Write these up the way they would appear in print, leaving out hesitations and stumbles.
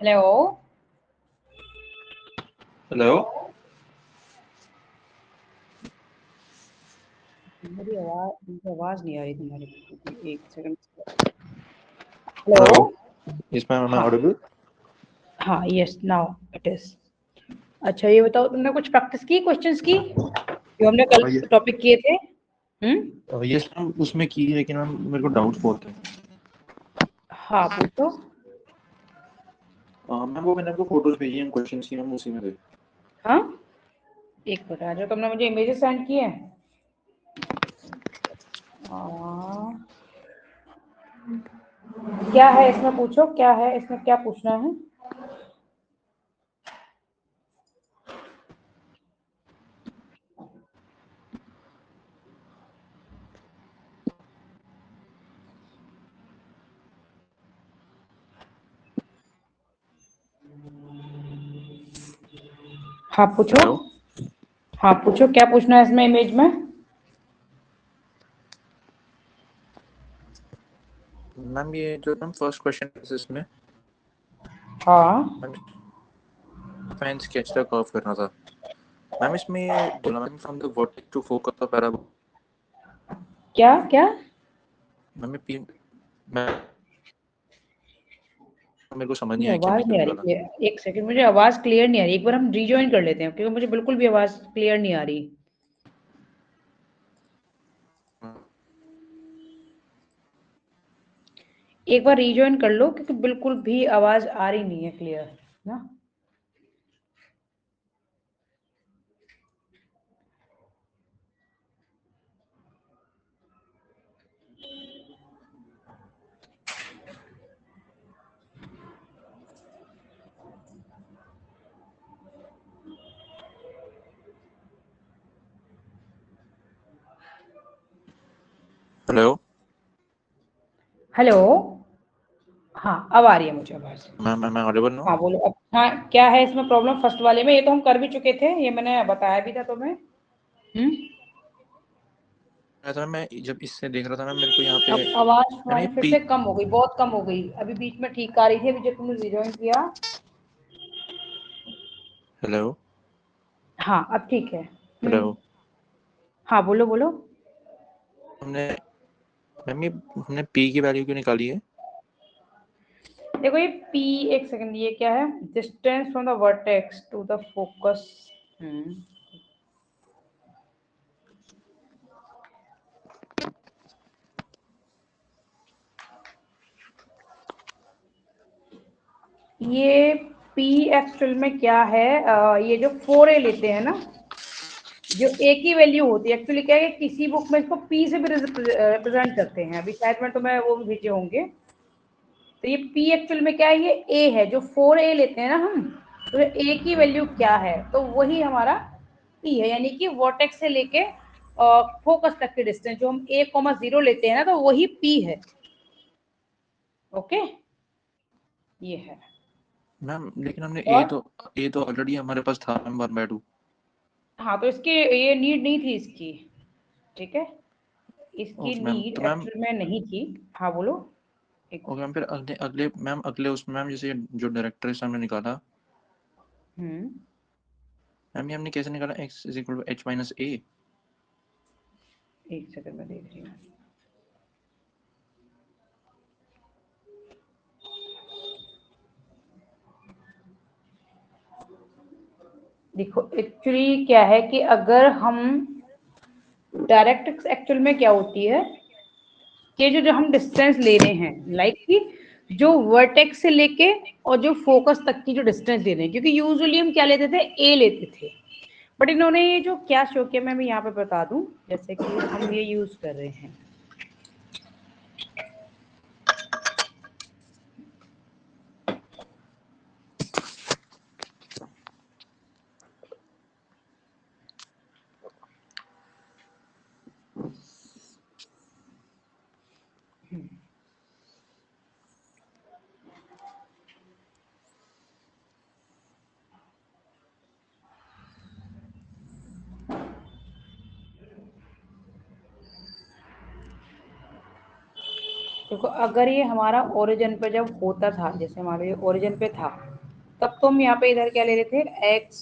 Hello. Hello. मुझे आवाज नहीं आ रही तुम्हारी बिल्कुल भी। एक second. Hello. Hello. Is my हाँ audible? हाँ, यस नाउ इट इज। अच्छा, ये बताओ, तुमने कुछ प्रैक्टिस की क्वेश्चंस की जो हमने कल ये टॉपिक किए थे? हम्म। यस मैम उसमें की, लेकिन मैम मेरे को डाउट्स बहुत है। हाँ, पूछो। मैम वो मैंने आपको फोटोज भेजी हैं क्वेश्चंस की, मैम उसी में थे। हाँ, एक मिनट आ जाओ। तुमने मुझे इमेजेस सेंड किए हैं? क्या है इसमें? पूछो क्या है इसमें, क्या पूछना है? हाँ पूछो। हेलो हाँ पूछो, क्या पूछना है इसमें इमेज में? मैम, ये जो मैम फर्स्ट क्वेश्चन है इसमें, हाँ। मैम फाइन स्केच का कर्व करना था। मैम इसमें ये बोला ma'am from the vertex to focus of parabola. क्या क्या? मैम ये पी मैम मेरे को समझ नहीं नहीं, आया क्या आवाज मीन नहीं आ करने वाला। रही है। एक सेकंड, मुझे आवाज क्लियर नहीं आ रही। एक बार हम रिजॉइन कर लेते हैं क्योंकि मुझे बिल्कुल भी आवाज क्लियर नहीं आ रही। एक बार रिजॉइन कर लो क्योंकि बिल्कुल भी आवाज आ रही नहीं है क्लियर ना। Hello hello. हाँ, अब आ रही है मुझे आवाज। मैम, मैं ऑडिबल नो? हाँ बोलो अब। हाँ, क्या है इसमें प्रॉब्लम फर्स्ट वाले में? ये तो हम कर भी चुके थे, ये मैंने बताया भी था तुम्हें। ऐसा मैं जब इससे देख रहा था मैम, मेरे को यहाँ पे अब आवाज मैम ये तुम्हारी फिर पी से कम हो गई, बहुत कम हो गई। अभी बीच में ठीक आ रही थी, अभी जब तुमने रिजॉइन किया। हेलो हाँ, अब ठीक है। हेलो। हाँ बोलो बोलो। हमने मैम ये हमने पी की वैल्यू क्यों निकाली है? देखो ये P, एक सेकंड, ये क्या है? Distance from the vertex to the focus. ये P एक्चुअल में क्या है? ये जो 4A लेते हैं ना, जो A की वैल्यू होती है, एक्चुअली क्या है कि किसी बुक में इसको P से भी रिप्रेजेंट करते हैं। अभी शायद मैं तुम्हें वो भी भेजे होंगे। तो ये P एक्चुअल में क्या है? ये A है। जो 4A लेते हैं ना हम, तो A की वैल्यू क्या है? तो वही हमारा P है, यानी कि वर्टेक्स से लेके फोकस तक की डिस्टेंस जो हम 1,0 लेते हैं ना, तो वही P है। ओके, ये है। मैम लेकिन हमने और ए तो ऑलरेडी हमारे पास था मैम, 1/2। हाँ, तो इसकी ये नीड नहीं थी इसकी। ठीक है, इसकी ओके मैम, नीड तो मैम एक्चुअल में नहीं थी। हाँ बोलो। एक ओके मैम, फिर अगले अगले मैम अगले उसमें मैम जैसे जो डायरेक्टर से हमने निकाला, हम्म मैम ये हमने कैसे निकाला? x is equal to h minus a. एक सेकंड में देख रही हूँ। देखो एक्चुअली क्या है कि अगर हम डायरेक्ट एक्चुअल में क्या होती है कि जो जो हम डिस्टेंस ले रहे हैं, लाइक कि जो वर्टेक्स से लेके और जो फोकस तक की जो डिस्टेंस ले रहे हैं, क्योंकि यूजुअली हम क्या लेते थे? ए लेते थे। बट इन्होंने ये जो क्या शो किया, मैं भी यहाँ पे बता दूं। जैसे कि हम ये यूज कर रहे हैं, देखो अगर ये हमारा ओरिजिन पे जब होता था, जैसे हमारे ओरिजिन पे था, तब तो हम यहाँ पे इधर क्या ले रहे थे, x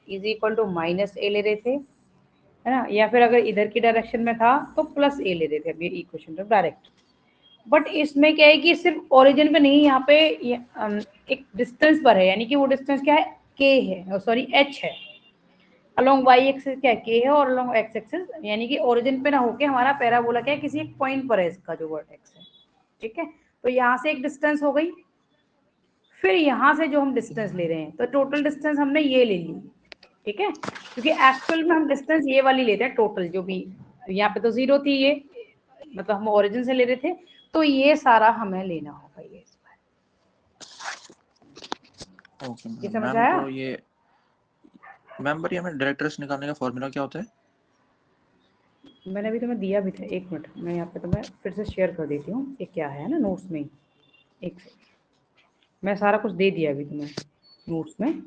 is equal to minus a ले रहे थे, है ना, या फिर अगर इधर की डायरेक्शन में था तो प्लस ए ले रहे थे अभी इक्वेशन तो डायरेक्ट। बट इसमें क्या है कि सिर्फ ओरिजिन पे नहीं, यहाँ पे एक डिस्टेंस पर है, यानी कि वो डिस्टेंस क्या है, k है, सॉरी h है। अलोंग y एक्सिस क्या है, k है, और अलोंग x एक्सिस यानी कि ओरिजिन पे ना होके हमारा पैराबोला क्या है, किसी एक पॉइंट पर है इसका जो वर्टेक्स है, ठीक है। तो यहाँ से एक डिस्टेंस हो गई, फिर यहाँ से जो हम डिस्टेंस ले रहे हैं, तो टोटल डिस्टेंस हमने ये ले ली, ठीक है, क्योंकि एक्चुअल में हम डिस्टेंस ये वाली लेते हैं टोटल, जो भी यहाँ पे तो 0 थी, ये मतलब हम ओरिजिन से ले रहे थे, तो ये सारा हमें लेना होगा ये इस बार। ओके ये समझ मैम, आया? तो ये मैम पर ये हमें डायरेक्टर्स निकालने का फॉर्मूला क्या होता है? मैंने अभी तुम्हें दिया भी था, एक मिनट मैं यहाँ पे तुम्हें फिर से शेयर कर देती हूँ, ये क्या है ना नोट्स में ही, एक सेकंड, मैं सारा कुछ दे दिया अभी तुम्हें नोट्स में,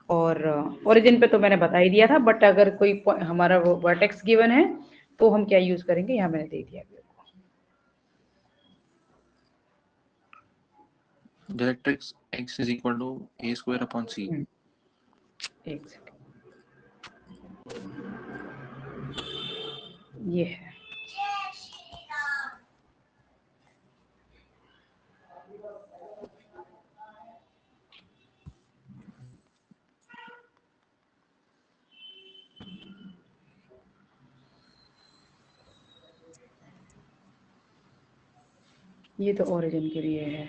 और ओरिजिन पे तो मैंने बता ही दिया था, बट अगर कोई हमारा वो वर्टेक्स गिवन है तो हम क्या यूज करेंगे, यहाँ मैंने दे दिया अभी। Directrix x is equal to a square upon c। एक सेकंड, ये है, ये तो ओरिजिन के लिए है।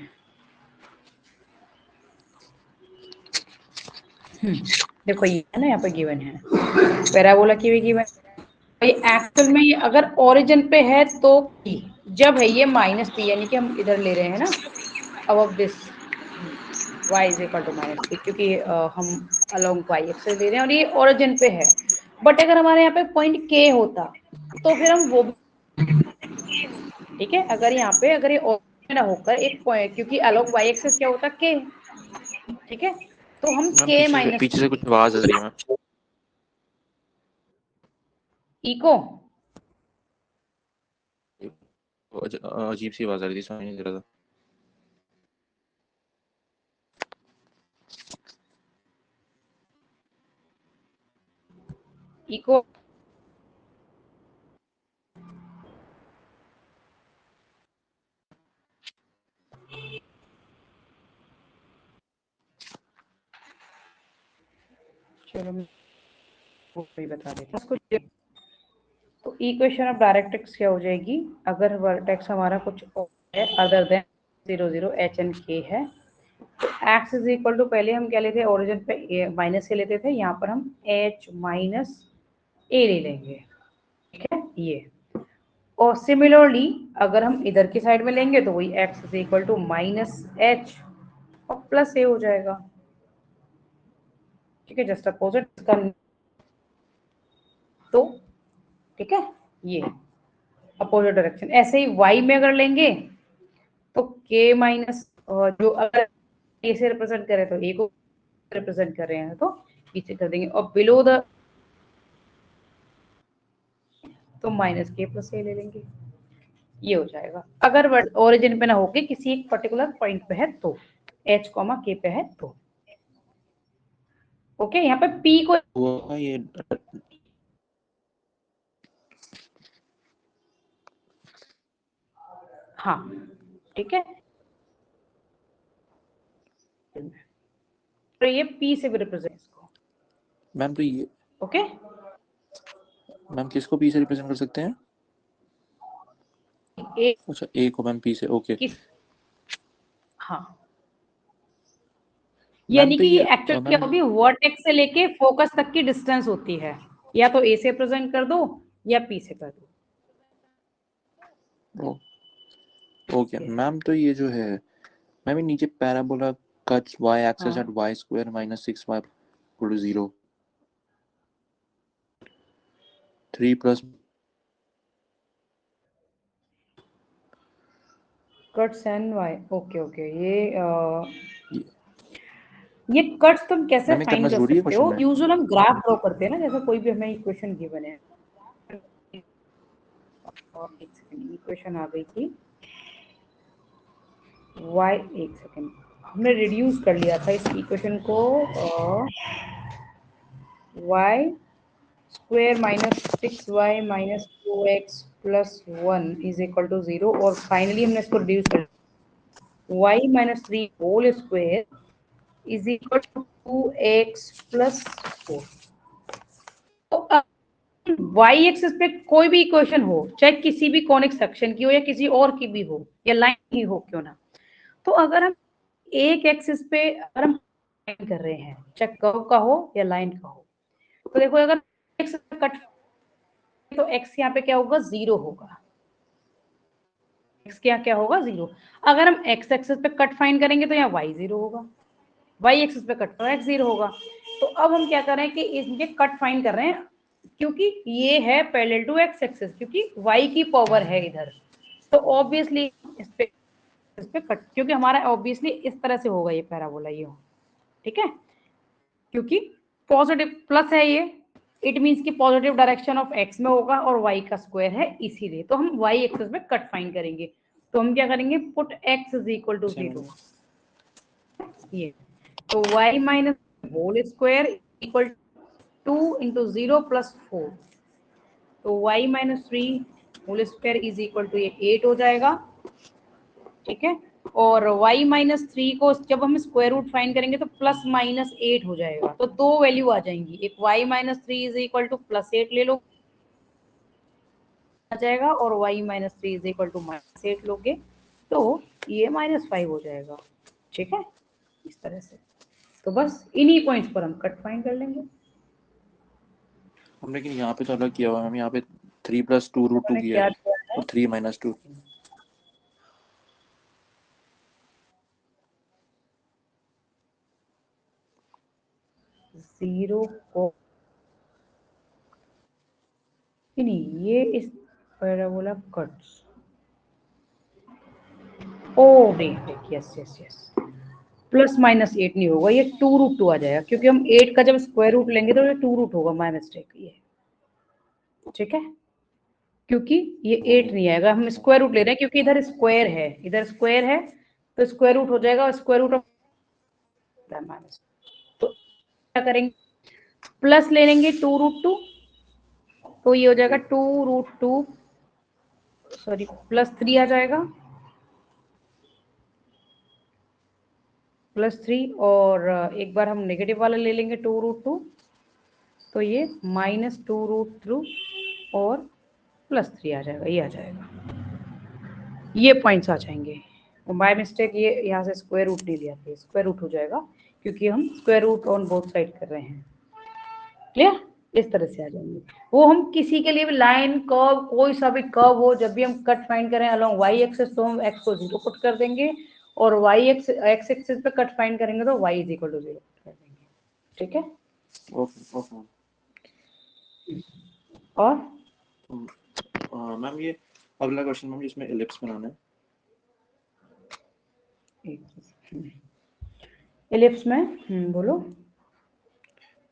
देखो ये है ना, यहाँ पे गिवन है, पैराबोला की भी गिवन है, एक्चुअल में ये अगर ओरिजिन पे है तो जब है ये माइनस थी, यानी कि हम इधर ले रहे हैं ना, अब this y is equal to minus थी, क्योंकि हम अलोंग y एक्सिस ले रहे हैं और ये ओरिजिन पे है। बट अगर हमारे यहाँ पे पॉइंट k होता तो फिर हम वो, ठीक है, अगर यहाँ पे अगर ये ओरिजिन ना होकर एक पॉइंट, क्योंकि अलोंग y एक्सिस क्या होता k, ठीक है, तो हम मैम k माइनस पीछे से कुछ आवाज आ रही है मैम। इको, अजीब सी आवाज आ रही थी, समझ नहीं रहा था। इको, चलो मैं वो भी बता देती हूँ। तो इक्वेशन ऑफ डायरेक्ट्रिक्स क्या हो जाएगी, अगर वर्टेक्स हमारा कुछ और है other than 0 0 h and k है, तो x इज इक्वल टू, पहले हम क्या लेते हैं, ओरिजिन पे माइनस से लेते थे, यहाँ पर हम h माइनस a ले लेंगे, ठीक है ये। और सिमिलरली अगर हम इधर की साइड में लेंगे तो वही x is equal to minus h और प्लस a हो जाएगा, ठीक है, जस्ट अपोजिट इसका, तो ठीक है, ये अपोजिट डायरेक्शन। ऐसे ही y में अगर लेंगे तो k माइनस, जो अगर a से रिप्रेजेंट करें तो a को रिप्रेजेंट कर रहे हैं तो पीछे कर देंगे, और बिलो द तो माइनस k प्लस a ले लेंगे, ये हो जाएगा। अगर ओरिजिन पे ना होके किसी एक पर्टिकुलर पॉइंट पे है तो, h k पे है तो, ओके। यहाँ पे p को वो ये हाँ, ठीक है, तो ये p से भी रिप्रेजेंट इसको, मैम, तो ये ओके। मैम किसको p से रिप्रेजेंट कर सकते हैं? a अच्छा, a को मैम p से, ओके किस, हाँ, मैम। यानी तो कि ये ये एक्चुअली क्या मैम, होगी, वर्टेक्स से लेके फोकस तक की डिस्टेंस होती है, या तो ए से प्रेजेंट कर दो या पी से कर दो, ओके मैम, तो ये जो है मैम, ये नीचे पैराबोला कट्स y एक्सिस हाँ, at y square minus 6y equal to 0, 3 plus cuts and y, okay okay, ये कट्स तुम कैसे मैम, ये करना फाइंड कर जरूरी है सकते क्वेश्चन हो, में? यूजुअल हम ग्राफ ड्रॉ करते हैं ना, जैसे कोई भी हमें इक्वेशन गिवन है, और एक सेकंड, इक्वेशन आ गई थी, y, एक सेकेंड, हमने रिड्यूस कर लिया था इस इक्वेशन को, y square minus 6y minus 2x plus 1 is equal to 0, और फाइनली हमने इसको रिड्यूस कर y minus 3 whole square is equal to 2x plus 4। तो वाई एक्सिस पे कोई भी इक्वेशन हो, चाहे किसी भी कॉनिक सेक्शन की हो या किसी और की भी हो या लाइन ही हो क्यों ना, तो अगर हम एक एक्सिस पे अगर हम कर रहे हैं, चाहे कर्व का हो या लाइन का हो, तो देखो अगर एक्स कट तो एक्स यहाँ पे क्या होगा, 0 होगा। एक्स क्या क्या होगा, 0। अगर हम एक्स एक्सिस पे कट फाइंड करेंगे तो यहाँ वाई 0 होगा, वाई एक्सिस पे कट तो एक्स 0 होगा। तो अब हम क्या कर रहे हैं कि इनके कट फाइंड कर रहे हैं, क्योंकि ये है पैरेलल टू एक्स एक्सिस, क्योंकि y की पावर है इधर, तो ऑब्वियसली इस पे कट, क्योंकि हमारा ऑब्वियसली इस तरह से होगा ये पैराबोला, ये हो, ठीक है, क्योंकि पॉजिटिव प्लस है ये, इट मींस कि पॉजिटिव डायरेक्शन ऑफ x में होगा और y का स्क्वायर है, इसीलिए तो हम y एक्सिस पे कट फाइंड करेंगे। तो हम क्या करेंगे, put x is equal to 0, ये तो y minus whole square equal 2 into 0 plus 4, तो y minus 3 whole square is equal to ये 8 हो जाएगा, ठीक है। और y माइनस 3 को जब हम स्क्वायर रूट फाइंड करेंगे तो प्लस माइनस 8 हो जाएगा, तो दो वैल्यू आ जाएंगी, एक y minus 3 is equal to plus 8 ले लो आ जाएगा, और y minus 3 is equal to minus 8 लोगे तो ये -5 हो जाएगा, ठीक है, इस तरह से। तो बस इन्हीं पॉइंट्स पर हम कट फाइंड कर लेंगे। हम लेकिन यहाँ पे तो अलग किया हुआ है, हम यहाँ पे 3 + 2√2 किया है और 3 - 2। जीरो को नहीं, ये इस पैराबोला कट्स, ओ देख yes yes yes, plus minus 8 नहीं होगा, ये 2√2 आ जाएगा, क्योंकि हम 8 का जब स्क्वायर रूट लेंगे तो ये 2 रूट होगा, माय मिस्टेक ये, ठीक है, क्योंकि ये 8 नहीं आएगा, हम स्क्वायर रूट ले रहे हैं क्योंकि इधर स्क्वायर है, इधर स्क्वायर है, तो स्क्वायर रूट हो जाएगा, स्क्वायर रूट ऑफ माइनस, तो क्या करेंगे, प्लस ले लेंगे 2√2, तो ये हो जाएगा 2√2, सॉरी प्लस 3 आ जाएगा, प्लस 3, और एक बार हम नेगेटिव वाला ले लेंगे 2√2, तो ये -2√2 और +3 आ जाएगा, ये आ जाएगा, ये पॉइंट्स आ जाएंगे। और बाय मिस्टेक ये यहाँ से स्क्वायर रूट नहीं लिया था, स्क्वायर रूट हो जाएगा क्योंकि हम square root on both side कर रहे हैं, क्लियर, इस तरह से आ जाएंगे। वो हम किसी के लिए भी लाइन कर्व, कोई सा भी कर्व हो, जब भी हम कट फाइंड करें अलोंग y एक्सिस तो हम x को 0 पुट कर देंगे, और y x एक्सिस पे कट फाइंड करेंगे तो y is equal to 0 put कर देंगे, ठीक है। ओके और मैम ये अगला क्वेश्चन मैम जिसमें एलिप्स बनाना है, एलिप्स में बोलो।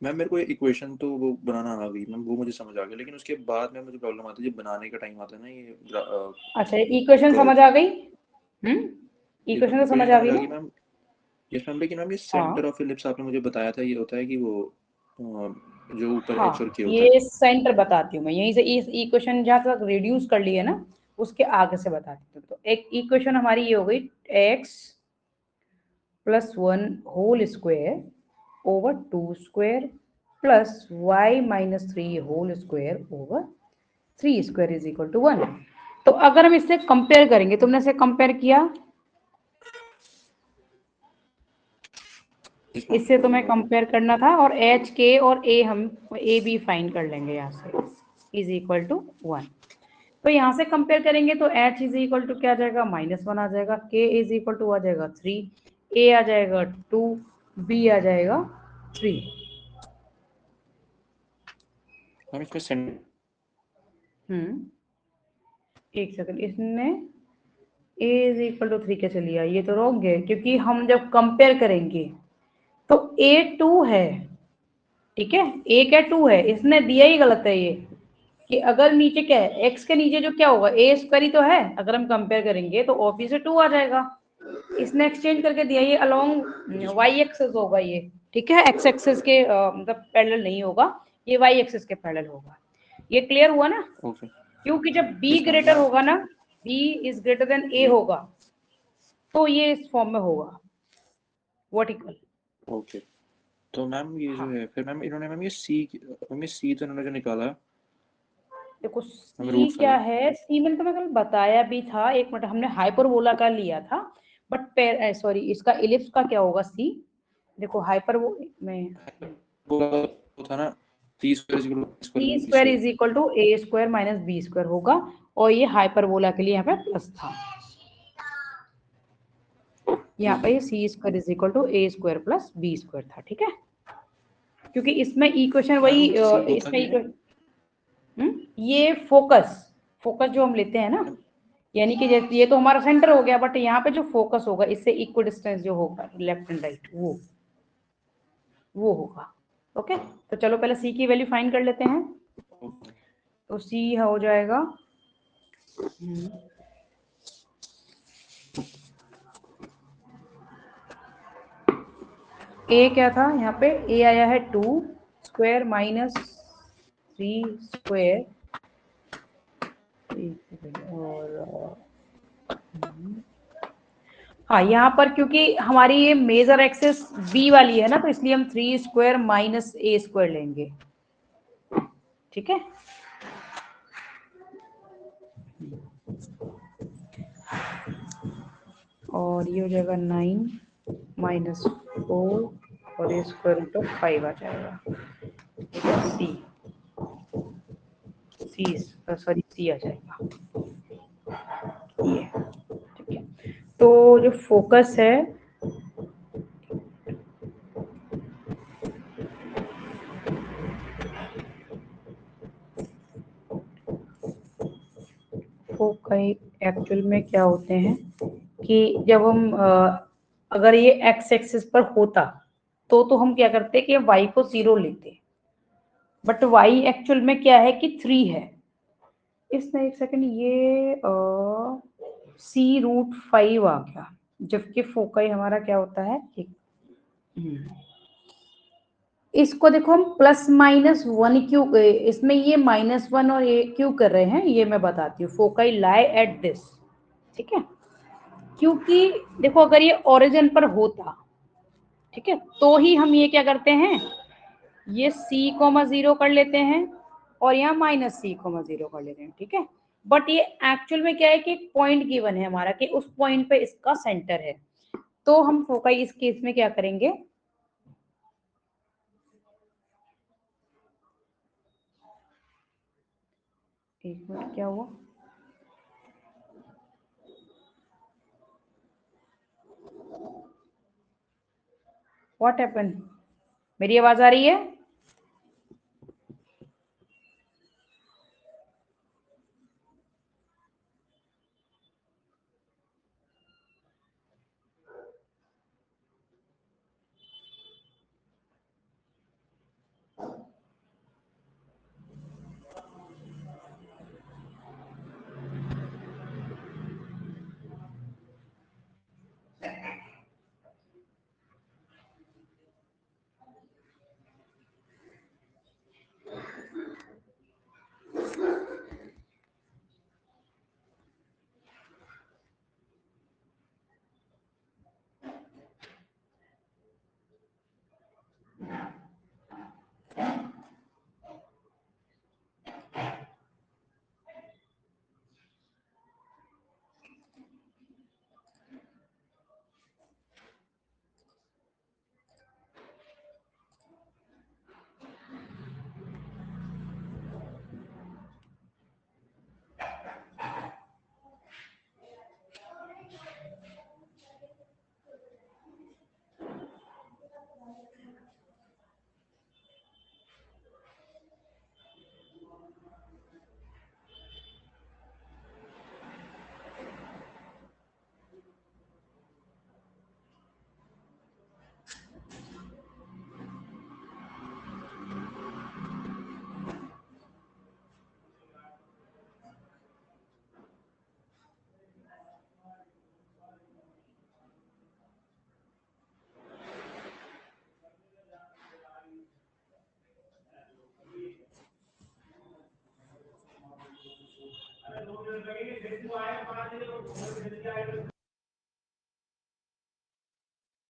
मैम मेरे को इक्वेशन तो वो बनाना आ गई मैम, वो मुझे समझ आ गया, लेकिन उसके बाद में मुझे प्रॉब्लम आती है जब बनाने का टाइम आता है ना, ये अच्छा इक्वेशन समझ आ गई, इक्वेशन तो समझ आ गई ना मैम। यस मैम, लेकिन मैम ये हाँ सेंटर ऑफ एलिप्स आपने मुझे बताया था, ये होता है कि वो जो ऊपर हाँ, एच और के होता है। ये सेंटर बताती हूँ मैं, यहीं से इस इक्वेशन जहाँ तक रिड्यूस कर ली है ना, उसके आगे से बताती हूँ। तो एक इक्वेशन हमारी ये हो गई, x plus 1 whole square over 2 square plus y minus 3 whole square over 3 square is equal to 1। तो अगर हम इससे कंपेयर करेंगे, तुमने इसे कंपेयर किया, इससे तुम्हें कंपेयर करना था, और एच के और ए हम ए बी फाइंड कर लेंगे यहाँ से, इज इक्वल टू 1। तो यहाँ से कंपेयर करेंगे तो एच इज इक्वल टू क्या आ जाएगा, -1 आ जाएगा, के इज इक्वल टू आ जाएगा 3, ए आ जाएगा 2, बी आ जाएगा 3। हम इसमें एक सेकंड, इसमें ए इज इक्वल टू 3 कैसे लिया, ये तो रॉन्ग है, क्योंकि हम जब कंपेयर करेंगे तो ए 2 है, ठीक है, ए क्या 2 है, इसने दिया ही गलत है ये, कि अगर नीचे क्या है, x के नीचे जो क्या होगा, ए स्क्वायर ही तो है, अगर हम कंपेयर करेंगे तो ऑब्वियसली 2 आ जाएगा, इसने एक्सचेंज करके दिया, ये अलोंग वाई एक्सेस होगा ये, ठीक है, एक्स एक्सेस के मतलब पैरेलल नहीं होगा, ये वाई एक्सेस के पैरेलल होगा। ये क्लियर हुआ ना? ओके क्योंकि जब बी यस मैम ग्रेटर मैं होगा ना, बी इज ग्रेटर देन ए जी होगा, तो ये इस फॉर्म में होगा वर्टिकल। ओके। तो मैम ये जो हाँ है फिर मैम इन्होंने मैम ये सी तो इन्होंने जो निकाला देखो मैम सी रूट क्या 5 है, सी मैंने तुम्हें कल बताया भी था, एक मिनट, हमने हाइपरबोला का लिया था, बट सॉरी इसका इलिप्स का क्या होगा सी, देखो हाइपर वो में वो था ना c square c b square square. Is equal to a square minus b square होगा, और ये हाइपरबोला के लिए यहाँ पे प्लस था, यहाँ पे c square is equal to a square plus b square था, ठीक है, क्योंकि इसमें इक्वेशन वही मैम सी होता इसमें क्या है? ये फोकस, फोकस जो हम लेते हैं ना, यानी कि जैसे ये तो हमारा सेंटर हो गया, बट यहाँ पे जो फोकस होगा इससे इक्वल डिस्टेंस जो होगा लेफ्ट एंड राइट, वो होगा। ओके, तो चलो पहले सी की वैल्यू फाइंड कर लेते हैं। तो सी हो जाएगा ए क्या था यहाँ पे, ए आया है 2 स्क्वायर माइनस 3 स्क्वायर, और हाँ यहाँ पर क्योंकि हमारी ये मेजर एक्सेस बी वाली है ना, तो इसलिए हम 3 स्क्वायर माइनस ए स्क्वायर लेंगे, ठीक है। और ये हो जाएगा 9 माइनस 4 और ए स्क्वायर इंटू 5 आ जाएगा, ठीक है, सी सॉरी सी आ जाएगा ये, ठीक है। तो जो फोकस है फोकाई एक्चुअल में क्या होते हैं कि जब हम अगर ये एक्स एक्सिस पर होता तो हम क्या करते कि वाई को 0 लेते, बट वाई एक्चुअल में क्या है कि 3 है। इसमें एक सेकंड, ये C√5 आ गया, जबकि फोकाई हमारा क्या होता है एक, इसको देखो हम प्लस माइनस 1 क्यों, इसमें ये -1 और ये क्यों कर रहे हैं ये मैं बताती हूँ। फोकाई लाई एट दिस, ठीक है, क्योंकि देखो अगर ये ओरिजिन पर होता, ठीक है, तो ही हम ये क्या करते हैं, ये C,0 कर लेते हैं और यहाँ -C,0 कर लेते हैं, ठीक है। बट ये एक्चुअल में क्या है कि एक पॉइंट गिवन है हमारा कि उस पॉइंट पे इसका सेंटर है, तो हम फोकाई इस केस में क्या करेंगे, एक मिनट क्या हुआ, व्हाट हैपन, मेरी आवाज आ रही है?